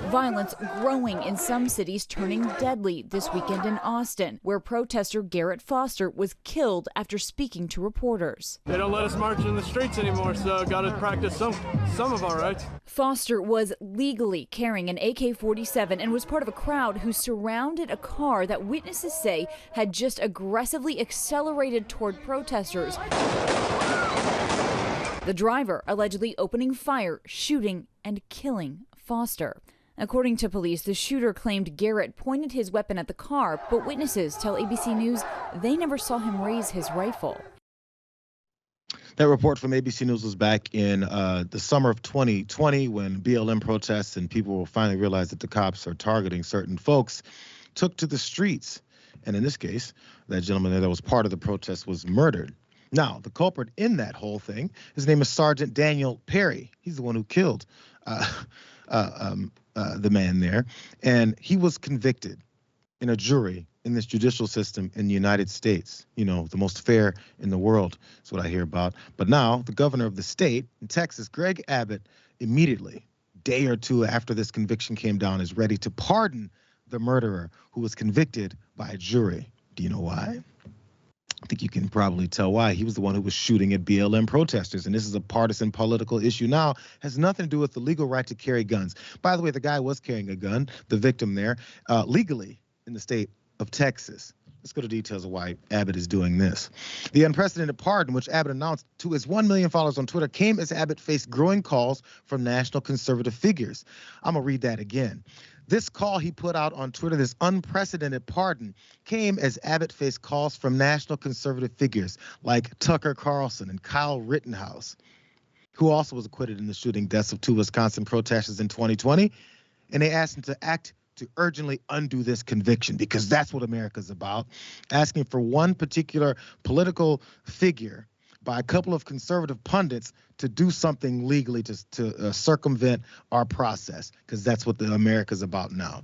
Violence growing in some cities, turning deadly this weekend in Austin, where protester Garrett Foster was killed after speaking to reporters. They don't let us march in the streets anymore, so got to practice some of our rights. Foster was legally carrying an AK-47 and was part of a crowd who surrounded a car that witnesses say had just aggressively accelerated toward protesters. The driver allegedly opening fire, shooting, and killing Foster. According to police, the shooter claimed Garrett pointed his weapon at the car, but witnesses tell ABC News they never saw him raise his rifle. That report from ABC News was back in the summer of 2020 when BLM protests and people will finally realize that the cops are targeting certain folks, took to the streets. And in this case, that gentleman that was part of the protest was murdered. Now, the culprit in that whole thing, his name is Sergeant Daniel Perry. He's the one who killed the man there. And he was convicted in a jury in this judicial system in the United States. You know, the most fair in the world is what I hear about. But now the governor of the state in Texas, Greg Abbott, immediately, day or two after this conviction came down, is ready to pardon the murderer who was convicted by a jury. Do you know why? I think you can probably tell why. He was the one who was shooting at BLM protesters, and this is a partisan political issue now. Has nothing to do with the legal right to carry guns. By the way, the guy was carrying a gun, the victim there, legally in the state of Texas. Let's go to details of why Abbott is doing this. The unprecedented pardon, which Abbott announced to his 1 million followers on Twitter, came as Abbott faced growing calls from national conservative figures. I'm going to read that again. This call he put out on Twitter, this unprecedented pardon, came as Abbott faced calls from national conservative figures like Tucker Carlson and Kyle Rittenhouse, who also was acquitted in the shooting deaths of 2 Wisconsin protesters in 2020. And they asked him to act to urgently undo this conviction, because that's what America's about, asking for one particular political figure by a couple of conservative pundits to do something legally to circumvent our process, because that's what the America's about now.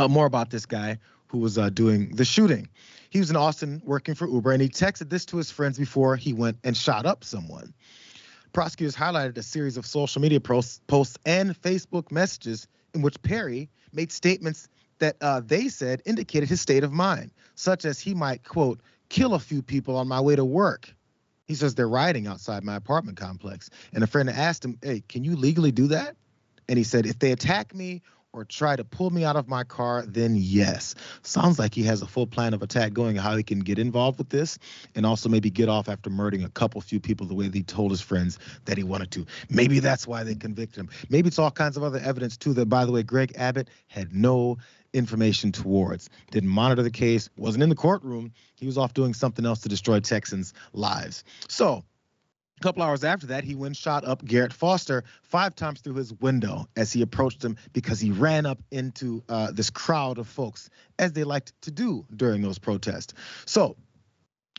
More about this guy who was doing the shooting. He was in Austin working for Uber, and he texted this to his friends before he went and shot up someone. Prosecutors highlighted a series of social media posts and Facebook messages in which Perry made statements that they said indicated his state of mind, such as he might, quote, kill a few people on my way to work. He says they're rioting outside my apartment complex. And a friend asked him, hey, can you legally do that? And he said, if they attack me or try to pull me out of my car, then yes. Sounds like he has a full plan of attack going, how he can get involved with this and also maybe get off after murdering a few people the way that he told his friends that he wanted to. Maybe that's why they convicted him. Maybe it's all kinds of other evidence too that, by the way, Greg Abbott had no information towards, didn't monitor the case, wasn't in the courtroom. He was off doing something else to destroy Texans' lives. So a couple hours after that, he went and shot up Garrett Foster 5 times through his window as he approached him, because he ran up into this crowd of folks, as they liked to do during those protests. So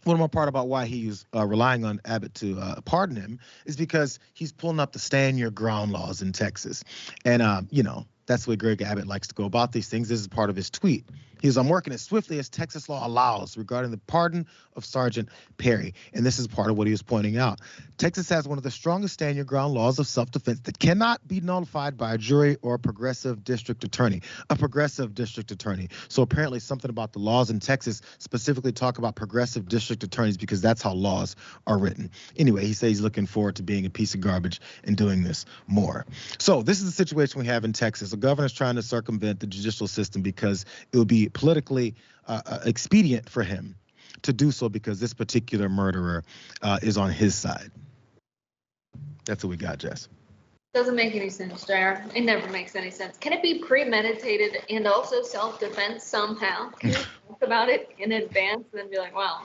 one more part about why he's relying on Abbott to pardon him is because he's pulling up the stand your ground laws in Texas. And, you know, that's the way Greg Abbott likes to go about these things. This is part of his tweet. He was, I'm working as swiftly as Texas law allows regarding the pardon of Sergeant Perry. And this is part of what he was pointing out. Texas has one of the strongest stand your ground laws of self-defense that cannot be nullified by a jury or a progressive district attorney. So apparently something about the laws in Texas specifically talk about progressive district attorneys, because that's how laws are written. Anyway, he says he's looking forward to being a piece of garbage and doing this more. So this is the situation we have in Texas. The governor's trying to circumvent the judicial system because it would be politically expedient for him to do so, because this particular murderer is on his side. That's what we got, Jess. Doesn't make any sense, Jayar. It never makes any sense. Can it be premeditated and also self-defense somehow? Can you think about it in advance and then be like, well,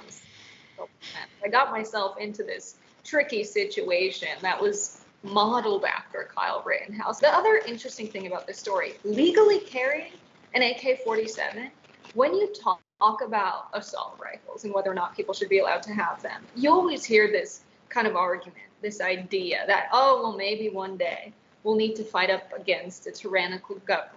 I got myself into this tricky situation that was modeled after Kyle Rittenhouse. The other interesting thing about this story, legally carrying an AK-47, when you talk about assault rifles and whether or not people should be allowed to have them, you always hear this kind of argument, this idea that, oh, well, maybe one day we'll need to fight up against a tyrannical government.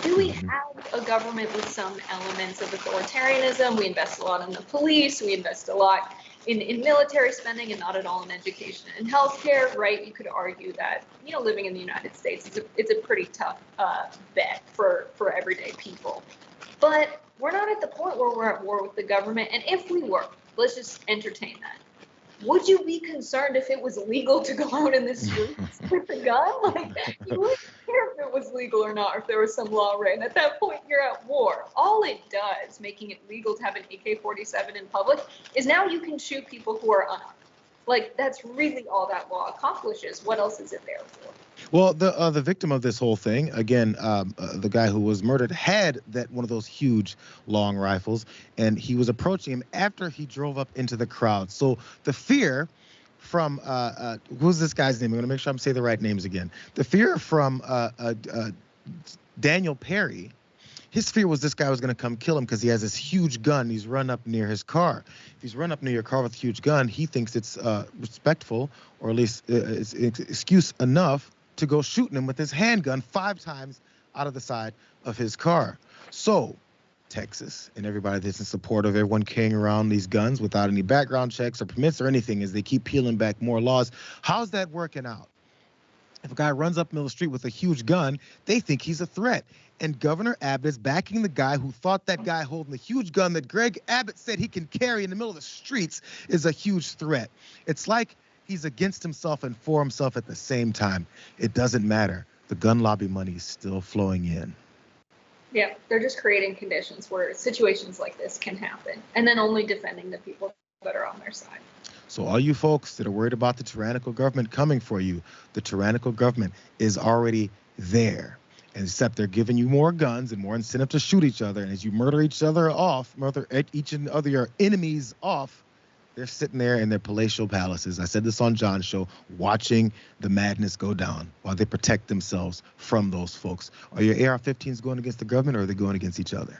Do we have a government with some elements of authoritarianism? We invest a lot in the police. We invest a lot in military spending and not at all in education and healthcare, right? You could argue that, living in the United States it's a pretty tough bet for everyday people. But we're not at the point where we're at war with the government. And if we were, let's just entertain that. Would you be concerned if it was legal to go out in the streets with a gun? Like, you wouldn't care if it was legal or not, or if there was some law written. At that point, you're at war. All it does, making it legal to have an AK-47 in public, is now you can shoot people who are unarmed. Like, that's really all that law accomplishes. What else is it there for? Well, the victim of this whole thing, again, the guy who was murdered had one of those huge long rifles, and he was approaching him after he drove up into the crowd. So the fear from who's this guy's name? I'm going to make sure I'm saying the right names again. The fear from Daniel Perry. His fear was this guy was going to come kill him because he has this huge gun. He's run up near his car. If he's run up near your car with a huge gun, he thinks it's respectful, or at least it's excuse enough to go shooting him with his handgun 5 times out of the side of his car. So Texas and everybody that's in support of everyone carrying around these guns without any background checks or permits or anything, as they keep peeling back more laws. How's that working out? If a guy runs up in the middle of the street with a huge gun, they think he's a threat. And Governor Abbott is backing the guy who thought that guy holding the huge gun that Greg Abbott said he can carry in the middle of the streets is a huge threat. It's like he's against himself and for himself at the same time. It doesn't matter. The gun lobby money is still flowing in. Yeah, they're just creating conditions where situations like this can happen, and then only defending the people that are on their side. So all you folks that are worried about the tyrannical government coming for you, the tyrannical government is already there. And except they're giving you more guns and more incentive to shoot each other. And as you murder each other off, murder each and other your enemies off, they're sitting there in their palatial palaces. I said this on John's show, watching the madness go down while they protect themselves from those folks. Are your AR-15s going against the government, or are they going against each other?